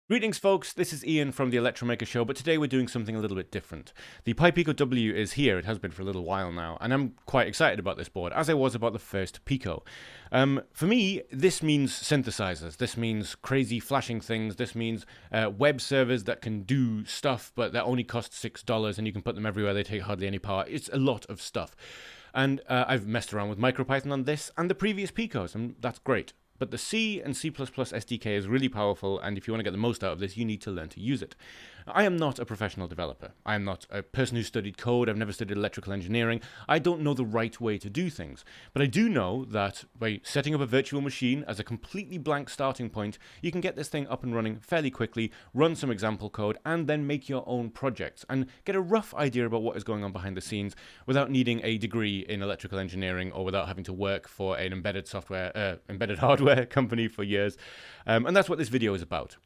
Greetings folks, this is Ian from the Electromaker Show, but today we're doing something a little bit different. The Pico W is here, it has been for a little while now, and I'm quite excited about this board, as I was about the first Pico. For me, this means synthesizers, this means crazy flashing things, this means web servers that can do stuff, but that only cost $6 and you can put them everywhere, they take hardly any power. It's a lot of stuff. And I've messed around with MicroPython on this and the previous Picos, and that's great. But the C and C++ SDK is really powerful, and if you want to get the most out of this, you need to learn to use it. I am not a professional developer. I am not a person who studied code. I've never studied electrical engineering. I don't know the right way to do things. But I do know that by setting up a virtual machine as a completely blank starting point, you can get this thing up and running fairly quickly, run some example code, and then make your own projects, and get a rough idea about what is going on behind the scenes without needing a degree in electrical engineering or without having to work for an embedded hardware company for years. And that's what this video is about.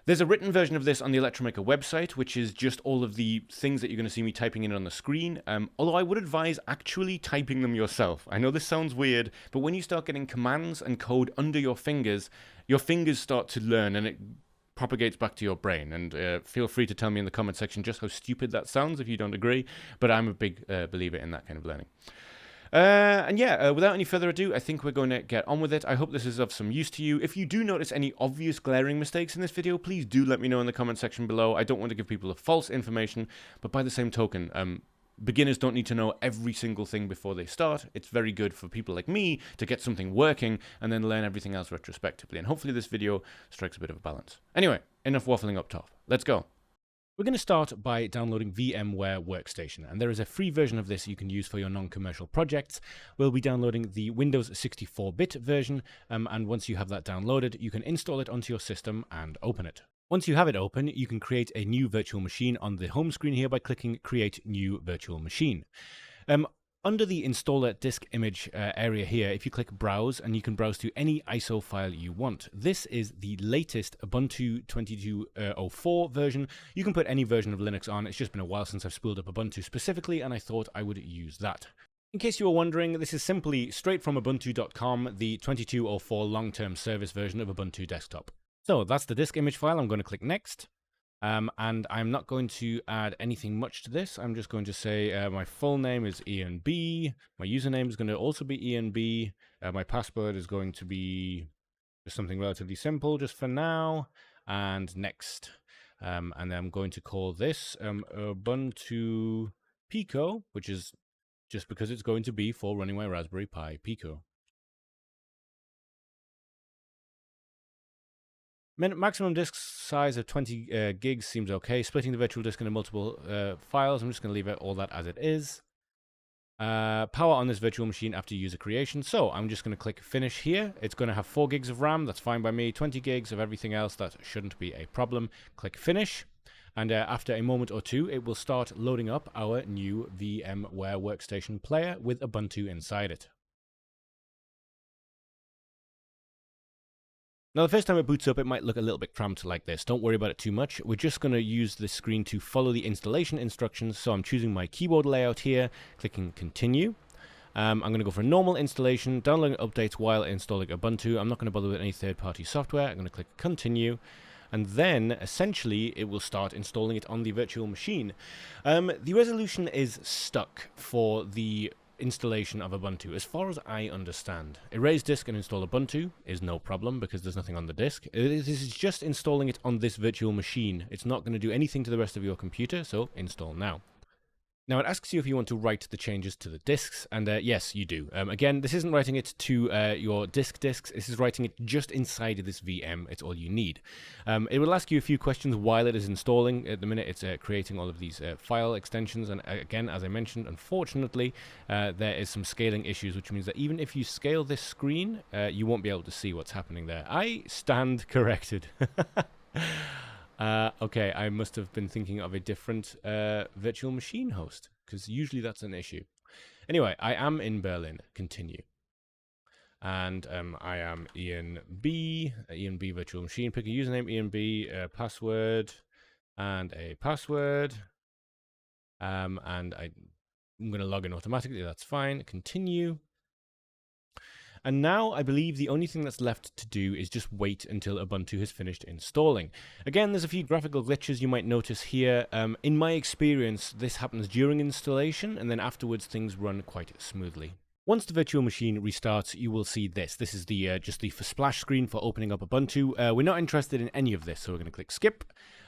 There's a written version of this on the Electromaker website, which is just all of the things that you're going to see me typing in on the screen, although I would advise actually typing them yourself. I know this sounds weird, but when you start getting commands and code under your fingers start to learn and it propagates back to your brain. And feel free to tell me in the comment section just how stupid that sounds if you don't agree, but I'm a big believer in that kind of learning. Without any further ado, I think we're going to get on with it. I hope this is of some use to you. If you do notice any obvious glaring mistakes in this video, please do let me know in the comment section below. I don't want to give people a false information, but by the same token, beginners don't need to know every single thing before they start. It's very good for people like me to get something working and then learn everything else retrospectively. And hopefully this video strikes a bit of a balance. Anyway, enough waffling up top. Let's go. We're going to start by downloading VMware Workstation, and there is a free version of this you can use for your non-commercial projects. We'll be downloading the Windows 64-bit version, and once you have that downloaded, you can install it onto your system and open it. Once you have it open, you can create a new virtual machine on the home screen here by clicking Create New Virtual Machine. Under the installer disk image area here, if you click Browse, and you can browse to any ISO file you want. This is the latest Ubuntu 22.04 version. You can put any version of Linux on. It's just been a while since I've spooled up Ubuntu specifically, and I thought I would use that. In case you were wondering, this is simply straight from Ubuntu.com, the 22.04 long-term service version of Ubuntu Desktop. So that's the disk image file. I'm going to click Next. And I'm not going to add anything much to this. I'm just going to say my full name is Ian B. My username is going to also be Ian B. My password is going to be just something relatively simple just for now. And next. And then I'm going to call this Ubuntu Pico, which is just because it's going to be for running my Raspberry Pi Pico. Maximum disk size of 20 gigs seems okay. Splitting the virtual disk into multiple files. I'm just going to leave all that as it is. Power on this virtual machine after user creation. So I'm just going to click Finish here. It's going to have 4 gigs of RAM. That's fine by me. 20 gigs of everything else. That shouldn't be a problem. Click Finish. And after a moment or two, it will start loading up our new VMware Workstation player with Ubuntu inside it. Now, the first time it boots up, it might look a little bit cramped like this. Don't worry about it too much. We're just going to use this screen to follow the installation instructions. So I'm choosing my keyboard layout here, clicking Continue. I'm going to go for a normal installation, downloading updates while installing Ubuntu. I'm not going to bother with any third-party software. I'm going to click Continue. And then, essentially, it will start installing it on the virtual machine. The resolution is stuck for the installation of Ubuntu, as far as I understand. Erase disk and install Ubuntu is no problem because there's nothing on the disk. This is just installing it on this virtual machine. It's not going to do anything to the rest of your computer, so install now. Now, it asks you if you want to write the changes to the disks, and yes, you do. Again, this isn't writing it to your disks. This is writing it just inside of this VM. It's all you need. It will ask you a few questions while it is installing. At the minute, it's creating all of these file extensions, and again, as I mentioned, unfortunately, there is some scaling issues, which means that even if you scale this screen, you won't be able to see what's happening there. I stand corrected. Okay, I must have been thinking of a different virtual machine host, because usually that's an issue. Anyway, I am in Berlin. Continue. And I am Ian B virtual machine. Pick a username, Ian B, password, and a password. And I'm going to log in automatically. That's fine. Continue. And now I believe the only thing that's left to do is just wait until Ubuntu has finished installing. Again, there's a few graphical glitches you might notice here. In my experience, this happens during installation, and then afterwards things run quite smoothly. Once the virtual machine restarts, you will see this. This is the just the splash screen for opening up Ubuntu. We're not interested in any of this, so we're going to click skip.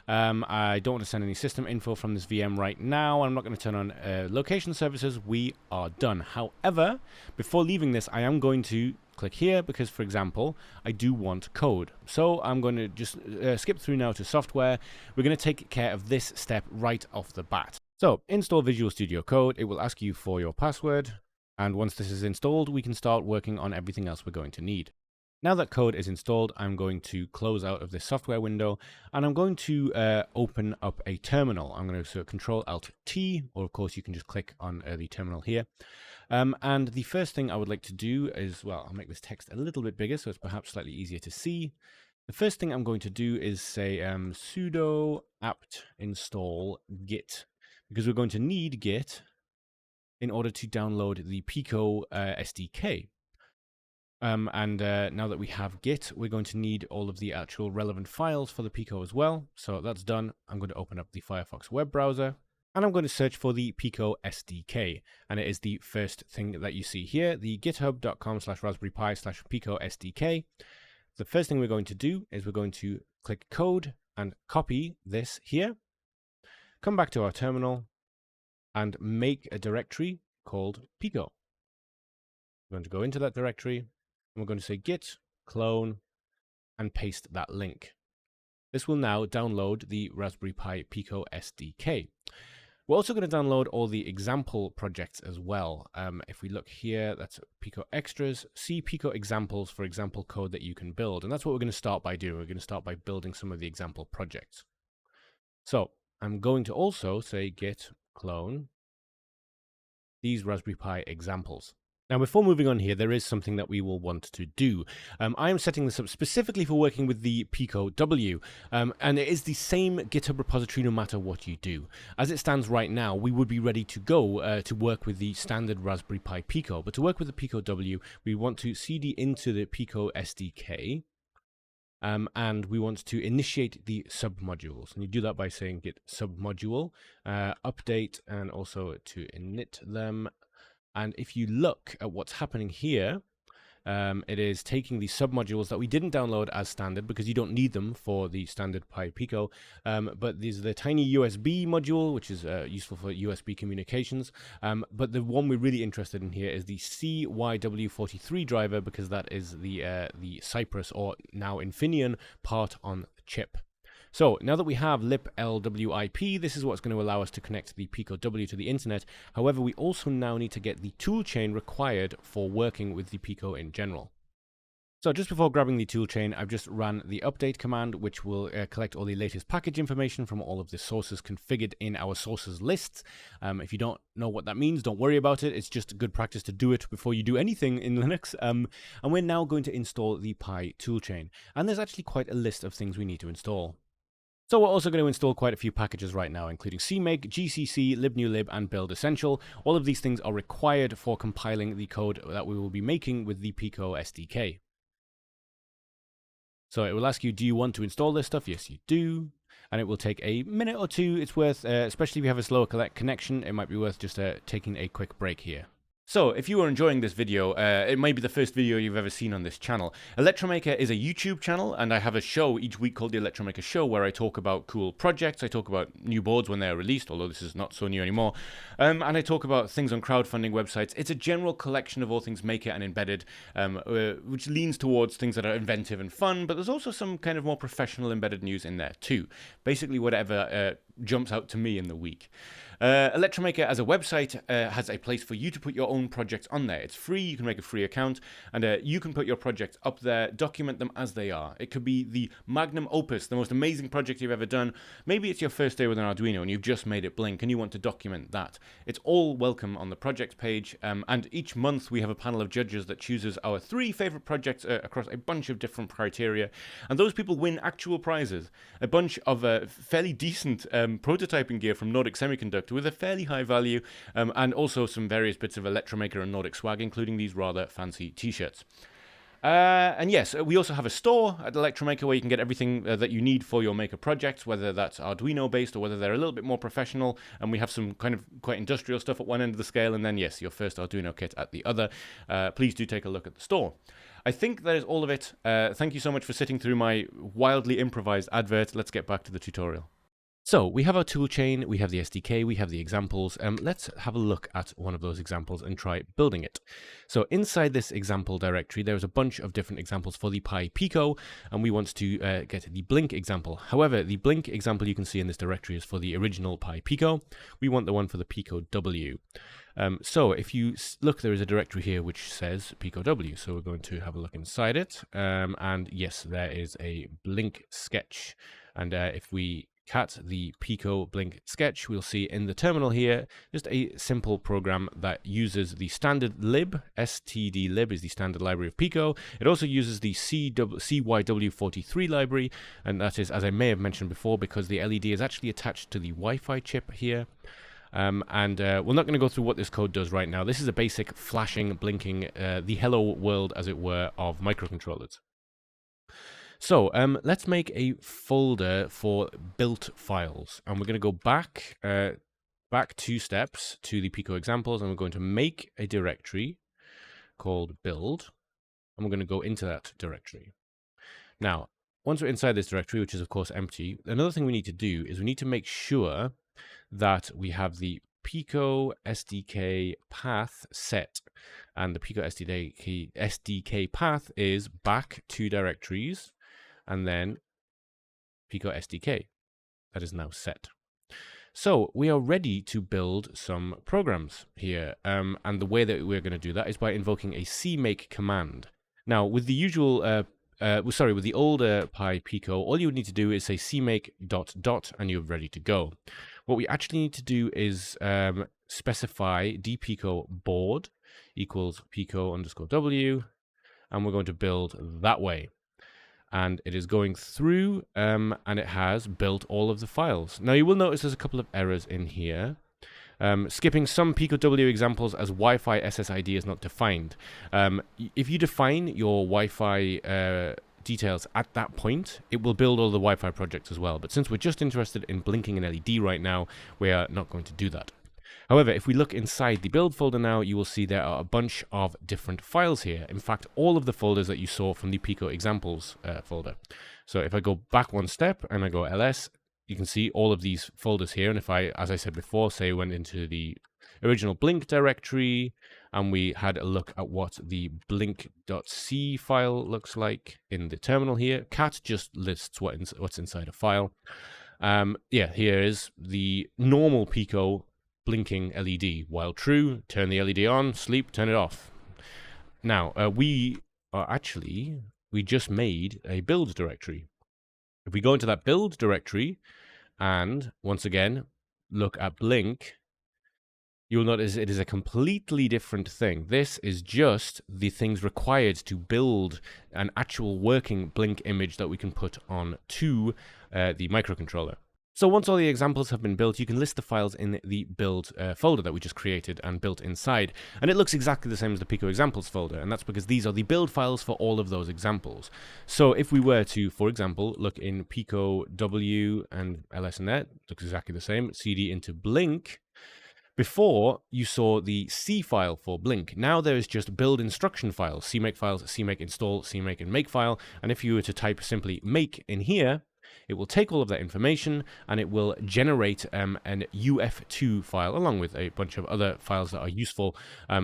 I don't want to send any system info from this VM right now. I'm not going to turn on location services. We are done. However, before leaving this, I am going to click here because, for example, I do want code. So I'm going to just skip through now to software. We're going to take care of this step right off the bat. So install Visual Studio Code. It will ask you for your password. And once this is installed, we can start working on everything else we're going to need. Now that code is installed, I'm going to close out of this software window, and I'm going to open up a terminal. I'm going to Control-Alt-T, or of course you can just click on the terminal here. And the first thing I would like to do is, well, I'll make this text a little bit bigger so it's perhaps slightly easier to see. The first thing I'm going to do is say sudo apt install git, because we're going to need git in order to download the Pico SDK. Now that we have Git, we're going to need all of the actual relevant files for the Pico as well. So that's done. I'm going to open up the Firefox web browser, and I'm going to search for the Pico SDK. And it is the first thing that you see here, the github.com/raspberry-pi/Pico SDK. The first thing we're going to do is we're going to click code and copy this here. Come back to our terminal and make a directory called Pico. We're going to go into that directory, and we're going to say git clone and paste that link. This will now download the Raspberry Pi Pico SDK. We're also going to download all the example projects as well. If we look here, that's Pico Extras. See Pico examples for example code that you can build. And that's what we're going to start by doing. We're going to start by building some of the example projects. So I'm going to also say git clone these Raspberry Pi examples. Now, before moving on here, there is something that we will want to do. I am setting this up specifically for working with the Pico W, and it is the same GitHub repository no matter what you do. As it stands right now, we would be ready to go to work with the standard Raspberry Pi Pico, but to work with the Pico W, we want to cd into the Pico SDK, and we want to initiate the submodules. And you do that by saying git submodule, update, and also to init them. And if you look at what's happening here, it is taking the submodules that we didn't download as standard because you don't need them for the standard Pi Pico. But these are the TinyUSB module, which is useful for USB communications. But the one we're really interested in here is the CYW43 driver, because that is the Cypress, or now Infineon, part on the chip. So now that we have liplwip, this is what's going to allow us to connect the Pico W to the internet. However, we also now need to get the toolchain required for working with the Pico in general. So just before grabbing the toolchain, I've just ran the update command, which will collect all the latest package information from all of the sources configured in our sources lists. If you don't know what that means, don't worry about it. It's just good practice to do it before you do anything in Linux. And we're now going to install the Pi toolchain. And there's actually quite a list of things we need to install. So we're also going to install quite a few packages right now, including CMake, GCC, libnewlib, and build essential. All of these things are required for compiling the code that we will be making with the Pico SDK. So it will ask you, do you want to install this stuff? Yes, you do. And it will take a minute or two. It's worth, especially if you have a slower connection, it might be worth just taking a quick break here. So, if you are enjoying this video, it might be the first video you've ever seen on this channel. Electromaker is a YouTube channel, and I have a show each week called the Electromaker Show, where I talk about cool projects, I talk about new boards when they're released, although this is not so new anymore, and I talk about things on crowdfunding websites. It's a general collection of all things Maker and embedded, which leans towards things that are inventive and fun, but there's also some kind of more professional embedded news in there too. Basically whatever jumps out to me in the week. Electromaker as a website has a place for you to put your own projects on there. It's free, you can make a free account, and you can put your projects up there, document them as they are. It could be the magnum opus, the most amazing project you've ever done. Maybe it's your first day with an Arduino and you've just made it blink and you want to document that. It's all welcome on the project page, and each month we have a panel of judges that chooses our 3 favorite projects across a bunch of different criteria, and those people win actual prizes. A bunch of fairly decent prototyping gear from Nordic Semiconductor with a fairly high value, and also some various bits of Electromaker and Nordic swag, including these rather fancy t-shirts. And yes, we also have a store at Electromaker where you can get everything that you need for your Maker projects, whether that's Arduino based or whether they're a little bit more professional. And we have some kind of quite industrial stuff at one end of the scale, and then yes, your first Arduino kit at the other. Please do take a look at the store. I think that is all of it. Thank you so much for sitting through my wildly improvised advert. Let's get back to the tutorial. So we have our toolchain, we have the SDK, we have the examples. Let's have a look at one of those examples and try building it. So inside this example directory, there's a bunch of different examples for the Pi Pico, and we want to get the Blink example. However, the Blink example you can see in this directory is for the original Pi Pico. We want the one for the Pico W. So if you look, there is a directory here which says Pico W. So we're going to have a look inside it. And yes, there is a Blink sketch. And if we cat the Pico Blink sketch, we'll see in the terminal here just a simple program that uses the standard lib. stdlib is the standard library of Pico. It also uses the CYW43 library, and that is, as I may have mentioned before, because the LED is actually attached to the Wi-Fi chip here. We're not going to go through what this code does right now. This is a basic flashing, blinking, the hello world, as it were, of microcontrollers. So let's make a folder for built files, and we're going to go back 2 steps to the Pico examples, and we're going to make a directory called build, and we're going to go into that directory. Now, once we're inside this directory, which is of course empty, another thing we need to do is we need to make sure that we have the Pico SDK path set, and the Pico SDK path is back 2 directories, and then Pico SDK. That is now set. So we are ready to build some programs here. And the way that we're going to do that is by invoking a CMake command. Now, with the usual, with the older Pi Pico, all you would need to do is say cmake ... and you're ready to go. What we actually need to do is specify dpico board equals pico_w, and we're going to build that way. And it is going through, and it has built all of the files. Now you will notice there's a couple of errors in here. Skipping some Pico W examples as Wi-Fi SSID is not defined. If you define your Wi-Fi details at that point, it will build all the Wi-Fi projects as well. But since we're just interested in blinking an LED right now, we are not going to do that. However, if we look inside the build folder now, you will see there are a bunch of different files here. In fact, all of the folders that you saw from the Pico examples folder. So if I go back 1 step and I go ls, you can see all of these folders here. And if I, as I said before, say went into the original Blink directory, and we had a look at what the blink.c file looks like in the terminal here. Cat just lists what's inside a file. Here is the normal Pico blinking LED. While true, turn the LED on, sleep, turn it off. Now, we just made a build directory. If we go into that build directory and once again look at Blink, you'll notice it is a completely different thing. This is just the things required to build an actual working Blink image that we can put on to the microcontroller. So once all the examples have been built, you can list the files in the build folder that we just created and built inside. And it looks exactly the same as the Pico examples folder, and that's because these are the build files for all of those examples. So if we were to, for example, look in Pico W and ls and that, looks exactly the same, cd into Blink. Before, you saw the C file for Blink. Now there is just build instruction files, cmake install, cmake and make file. And if you were to type simply make in here, it will take all of that information and it will generate an UF2 file along with a bunch of other files that are useful.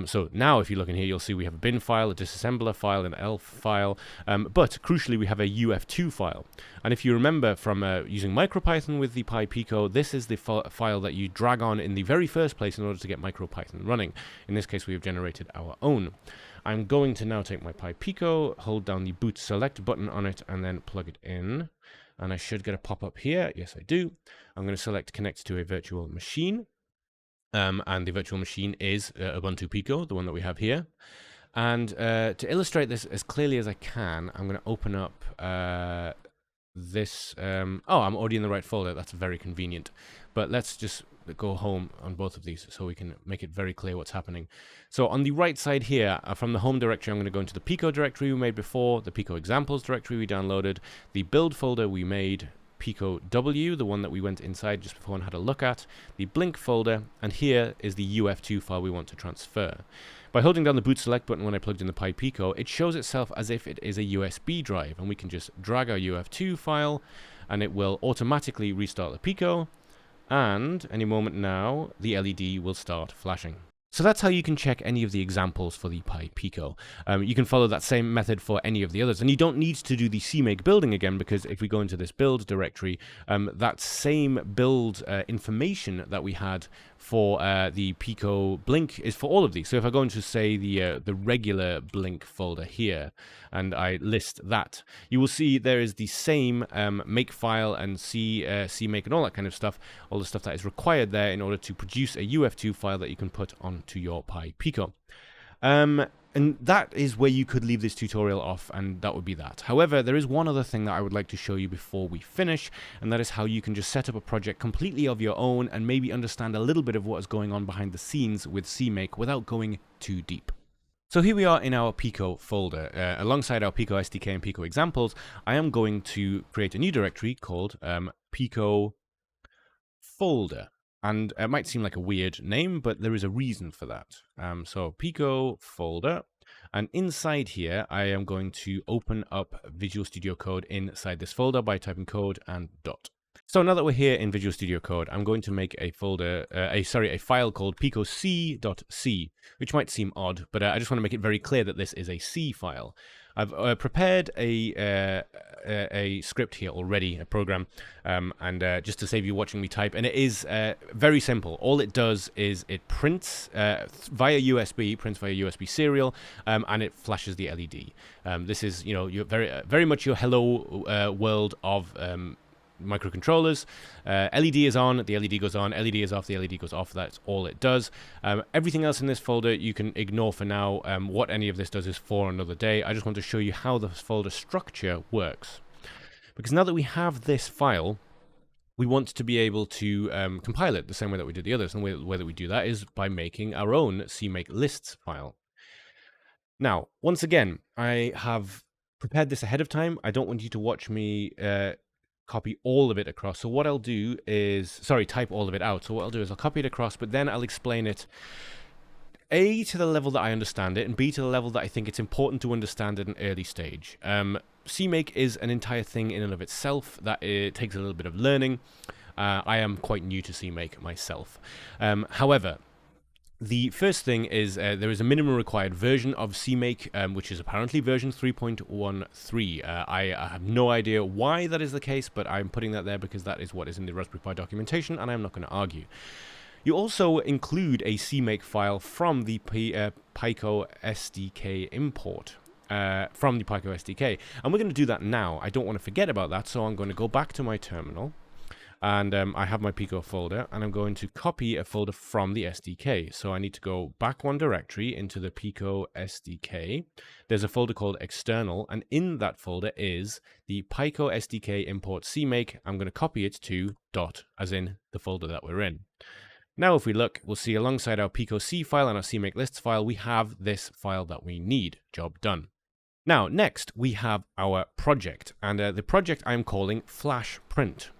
So now if you look in here, you'll see we have a bin file, a disassembler file, an elf file, but crucially we have a UF2 file. And if you remember from using MicroPython with the Pi Pico, this is the file that you drag on in the very first place in order to get MicroPython running. In this case, we have generated our own. I'm going to now take my Pi Pico, hold down the boot select button on it, and then plug it in. And I should get a pop-up here. Yes, I do. I'm going to select connect to a virtual machine. And the virtual machine is Ubuntu Pico, the one that we have here. And to illustrate this as clearly as I can, I'm going to open up this. Oh, I'm already in the right folder. That's very convenient. But let's just go home on both of these so we can make it very clear what's happening. So on the right side here, from the home directory, I'm going to go into the Pico directory we made before, the Pico examples directory we downloaded, the build folder we made, Pico W, the one that we went inside just before and had a look at, the Blink folder, and here is the UF2 file we want to transfer. By holding down the boot select button when I plugged in the Pico, it shows itself as if it is a USB drive, and we can just drag our UF2 file, and it will automatically restart the Pico, and any moment now, the LED will start flashing. So that's how you can check any of the examples for the Pico. You can follow that same method for any of the others, and you don't need to do the CMake building again, because if we go into this build directory, that same build information that we had for the Pico Blink is for all of these. So if I go into, say, the regular Blink folder here, and I list that, you will see there is the same make file and CMake and all that kind of stuff, all the stuff that is required there in order to produce a UF2 file that you can put onto your Pico. And that is where you could leave this tutorial off, and that would be that. However, there is one other thing that I would like to show you before we finish, and that is how you can just set up a project completely of your own and maybe understand a little bit of what is going on behind the scenes with CMake without going too deep. So here we are in our Pico folder. Alongside our Pico SDK and Pico examples, I am going to create a new directory called Pico folder. And it might seem like a weird name, but there is a reason for that. So Pico folder, and inside here, I am going to open up Visual Studio Code inside this folder by typing code and dot. So now that we're here in Visual Studio Code, I'm going to make a folder, a file called picoc.c, which might seem odd, but I just want to make it very clear that this is a C file. I've prepared a script here already, a program, and just to save you watching me type, and it is very simple. All it does is it prints via USB serial, and it flashes the LED. This is, your very much your hello world of microcontrollers. LED is on, the LED goes on, LED is off, the LED goes off. That's all it does. Everything else in this folder you can ignore for now. What any of this does is for another day. I just want to show you how the folder structure works. Because now that we have this file, we want to be able to compile it the same way that we did the others. And the way that we do that is by making our own CMakeLists file. Now, once again, I have prepared this ahead of time. I don't want you to watch me copy all of it across. So what I'll do is, type all of it out. So what I'll do is I'll copy it across, but then I'll explain it A, to the level that I understand it, and B, to the level that I think it's important to understand at an early stage. CMake is an entire thing in and of itself that it takes a little bit of learning. I am quite new to CMake myself. However, the first thing is there is a minimum required version of CMake, which is apparently version 3.13. I have no idea why that is the case, but I'm putting that there because that is what is in the Raspberry Pi documentation, and I'm not going to argue. You also include a CMake file from the Pico SDK import. From the Pico SDK, and we're going to do that now. I don't want to forget about that, so I'm going to go back to my terminal. And I have my Pico folder, and I'm going to copy a folder from the SDK. So I need to go back one directory into the Pico SDK. There's a folder called external, and in that folder is the Pico SDK import CMake. I'm going to copy it to dot, as in the folder that we're in. Now if we look, we'll see alongside our Pico C file and our CMakeLists file, we have this file that we need. Job done. Now next, we have our project, and the project I'm calling Flash Print,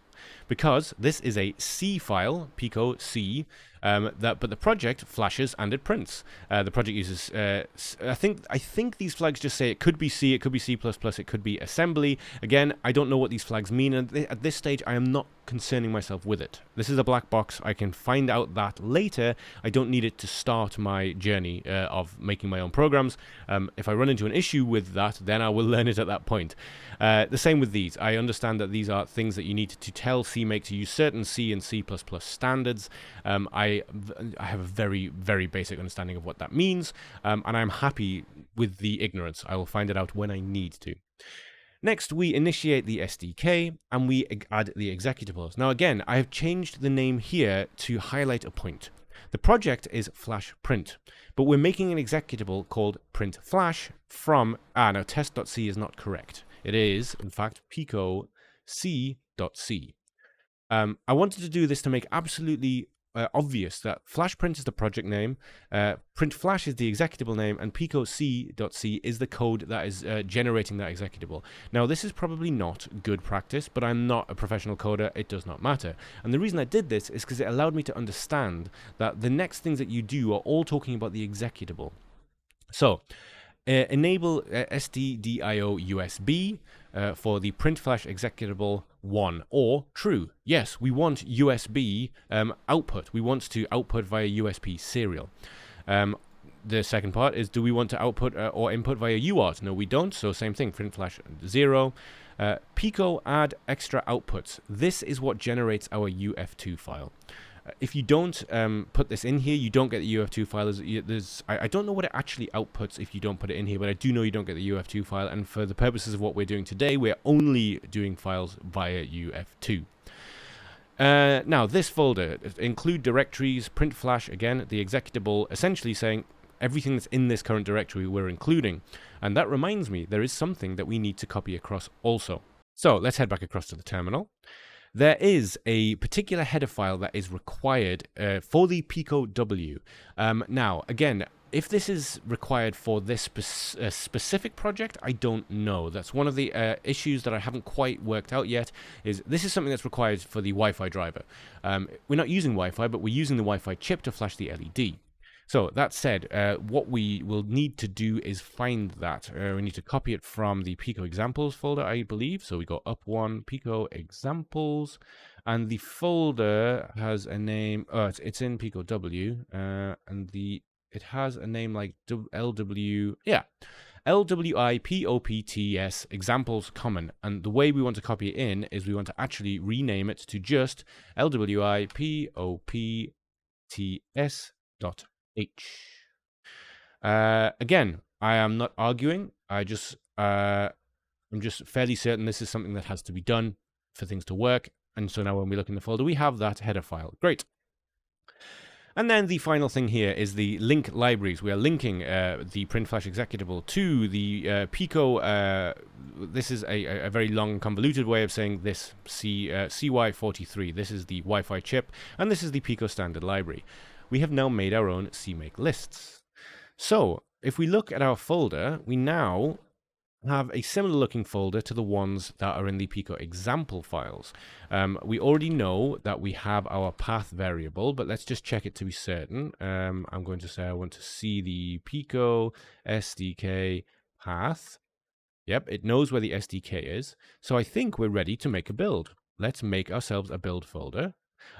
because this is a C file, Pico C, but the project flashes and it prints. The project uses, I think these flags just say it could be C, it could be C++, it could be assembly. Again, I don't know what these flags mean, and at this stage I am not concerning myself with it. This is a black box. I can find out that later. I don't need it to start my journey of making my own programs. If I run into an issue with that, then I will learn it at that point. The same with these. I understand that these are things that you need to tell CMake to use certain C and C++ standards. I have a very, very basic understanding of what that means, and I'm happy with the ignorance. I will find it out when I need to. Next, we initiate the SDK, and we add the executables. Now again, I have changed the name here to highlight a point. The project is Flash Print, but we're making an executable called Print Flash from, no, test.c is not correct. It is, in fact, Pico c.c. I wanted to do this to make absolutely obvious that FlashPrint is the project name, print flash is the executable name, and Pico C.c is the code that is generating that executable. Now, this is probably not good practice, but I'm not a professional coder. It does not matter. And the reason I did this is because it allowed me to understand that the next things that you do are all talking about the executable. So, enable SDDIO-USB for the print flash executable 1, or true. Yes, we want USB output. We want to output via USB serial. The second part is, do we want to output or input via UART? No, we don't. So same thing, print flash 0. Pico add extra outputs. This is what generates our UF2 file. If you don't put this in here, you don't get the UF2 file. I don't know what it actually outputs if you don't put it in here, but I do know you don't get the UF2 file. And for the purposes of what we're doing today, we're only doing files via UF2. Now, this folder, include directories, print flash, again, the executable, essentially saying everything that's in this current directory we're including. And that reminds me, there is something that we need to copy across also. So let's head back across to the terminal. There is a particular header file that is required for the Pico W. Now, again, if this is required for this specific project, I don't know. That's one of the issues that I haven't quite worked out yet, is this is something that's required for the Wi-Fi driver. We're not using Wi-Fi, but we're using the Wi-Fi chip to flash the LED. So that said, what we will need to do is find that. We need to copy it from the Pico examples folder, I believe. So we go up one, Pico examples, and the folder has a name. It's in Pico W, and it has a name like LW. Yeah, LWIPOPTS examples common. And the way we want to copy it in is we want to actually rename it to just LWIPOPTS.h. Again, I am not arguing. I'm just fairly certain this is something that has to be done for things to work. And so now when we look in the folder, we have that header file. Great. And then the final thing here is the link libraries. We are linking the print flash executable to the Pico. This is a very long, convoluted way of saying this CY43. This is the Wi-Fi chip, and this is the Pico standard library. We have now made our own CMakeLists. So if we look at our folder, we now have a similar looking folder to the ones that are in the Pico example files. We already know that we have our path variable, but let's just check it to be certain. I'm going to say I want to see the Pico SDK path. Yep, it knows where the SDK is. So I think we're ready to make a build. Let's make ourselves a build folder.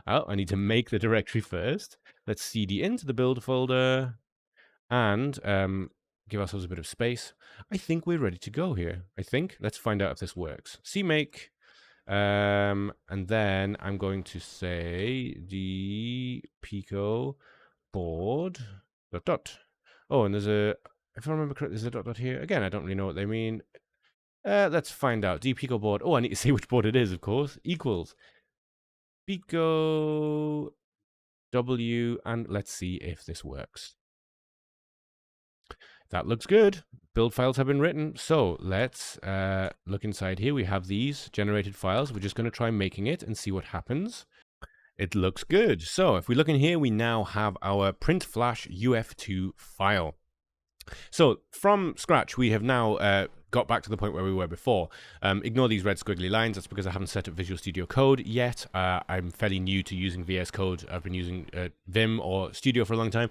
Oh, I need to make the directory first. Let's cd into the build folder and give ourselves a bit of space. I think we're ready to go here. Let's find out if this works. CMake, and then I'm going to say the Pico board ... Oh, and there's a, if I remember correctly, there's a ... here. Again, I don't really know what they mean. Let's find out. The Pico board. Oh, I need to see which board it is, of course. Equals Pico W, and let's see if this works. That looks good. Build files have been written. So let's look inside here. We have these generated files. We're just going to try making it and see what happens. It looks good. So if we look in here, we now have our print flash UF2 file. So from scratch, we have now got back to the point where we were before. Ignore these red squiggly lines. That's because I haven't set up Visual Studio Code yet. I'm fairly new to using VScode. I've been using Vim or Studio for a long time.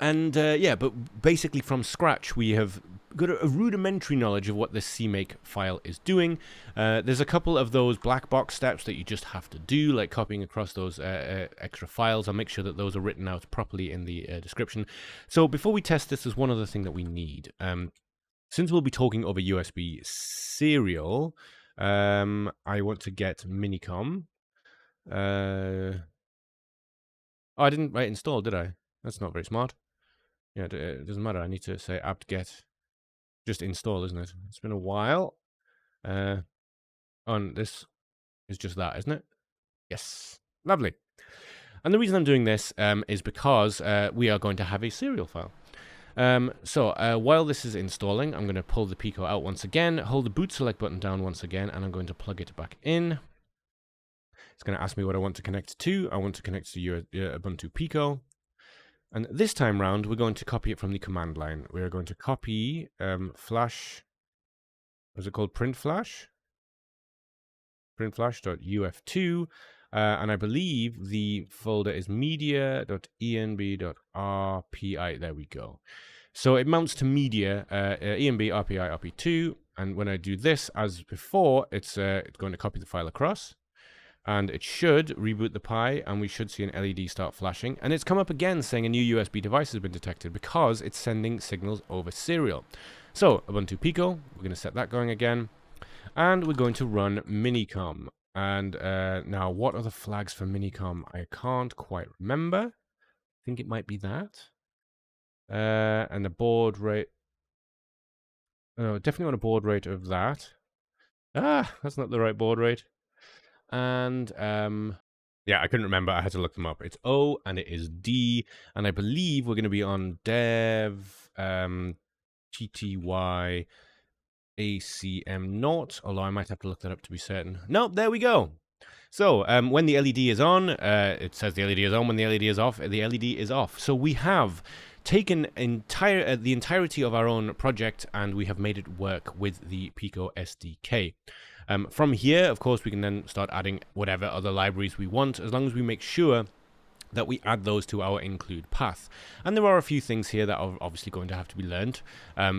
Yeah, but basically from scratch, we have got a rudimentary knowledge of what this CMake file is doing. There's a couple of those black box steps that you just have to do, like copying across those extra files. I'll make sure that those are written out properly in the description. So before we test this, there's one other thing that we need. Since we'll be talking over USB serial, I want to get Minicom. Oh, I didn't write install, did I? That's not very smart. Yeah, it doesn't matter. I need to say apt-get just install, isn't it? It's been a while. And this is just that, isn't it? Yes. Lovely. And the reason I'm doing this is because we are going to have a serial file. While this is installing, I'm going to pull the Pico out once again, hold the boot select button down once again, and I'm going to plug it back in. It's going to ask me what I want to connect to. I want to connect to Ubuntu Pico. And this time round, we're going to copy it from the command line. We're going to copy flash, what's it called? Print flash? Printflash.uf2. And I believe the folder is media.enb.rpi. There we go. So it mounts to media, enb, rpi, rp2. And when I do this, as before, it's going to copy the file across. And it should reboot the Pi, and we should see an LED start flashing. And it's come up again saying a new USB device has been detected because it's sending signals over serial. So, Ubuntu Pico, we're going to set that going again. And we're going to run Minicom. And now, what are the flags for Minicom? I can't quite remember. I think it might be that. And the baud rate. Oh, definitely want a baud rate of that. Ah, that's not the right baud rate. And yeah, I couldn't remember. I had to look them up. It's O and it is D, and I believe we're going to be on dev TTY ACM not, although I might have to look that up to be certain. Nope, there we go. So when the LED is on, it says the LED is on. When the LED is off, the LED is off. So we have taken the entirety of our own project, and we have made it work with the Pico SDK. From here, of course, we can then start adding whatever other libraries we want, as long as we make sure that we add those to our include path. And there are a few things here that are obviously going to have to be learned.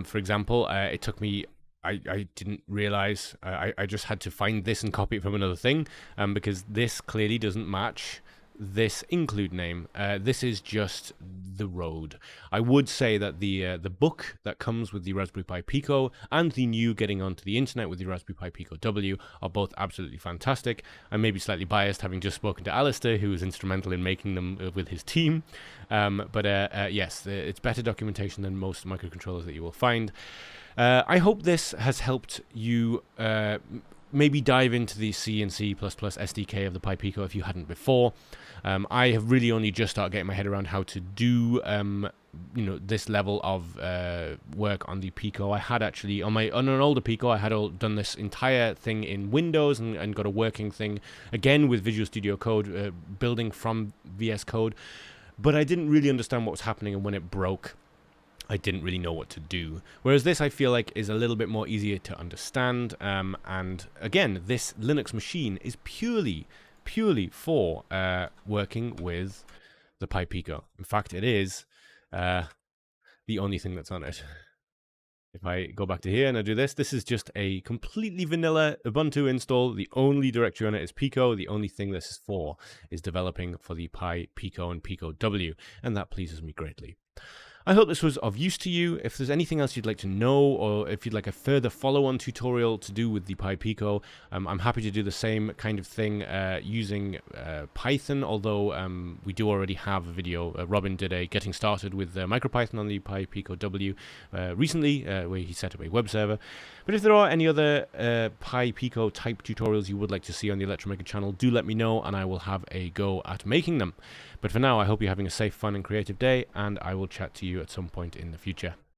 For example, it took me, I didn't realize, I just had to find this and copy it from another thing, because this clearly doesn't match this include name. This is just the road. I would say that the book that comes with the Raspberry Pi Pico and the new getting onto the internet with the Raspberry Pi Pico W are both absolutely fantastic. I may be slightly biased, having just spoken to Alistair, who was instrumental in making them with his team. Yes, it's better documentation than most microcontrollers that you will find. I hope this has helped you maybe dive into the C and C++ SDK of the Pi Pico if you hadn't before. I have really only just started getting my head around how to do this level of work on the Pico. I had actually on an older Pico, I had done this entire thing in Windows and got a working thing again with Visual Studio Code, building from VScode, but I didn't really understand what was happening, and when it broke, I didn't really know what to do. Whereas this, I feel like, is a little bit more easier to understand. And again, this Linux machine is purely for working with the Pi Pico. In fact, it is the only thing that's on it. If I go back to here and I do this, this is just a completely vanilla Ubuntu install. The only directory on it is Pico. The only thing this is for is developing for the Pi Pico and Pico W, and that pleases me greatly. I hope this was of use to you. If there's anything else you'd like to know, or if you'd like a further follow-on tutorial to do with the Pi Pico, I'm happy to do the same kind of thing using Python, although we do already have a video. Robin did a getting started with MicroPython on the Pi Pico W recently, where he set up a web server. But if there are any other Pi Pico type tutorials you would like to see on the Electromaker channel, do let me know and I will have a go at making them. But for now, I hope you're having a safe, fun and creative day, and I will chat to you at some point in the future.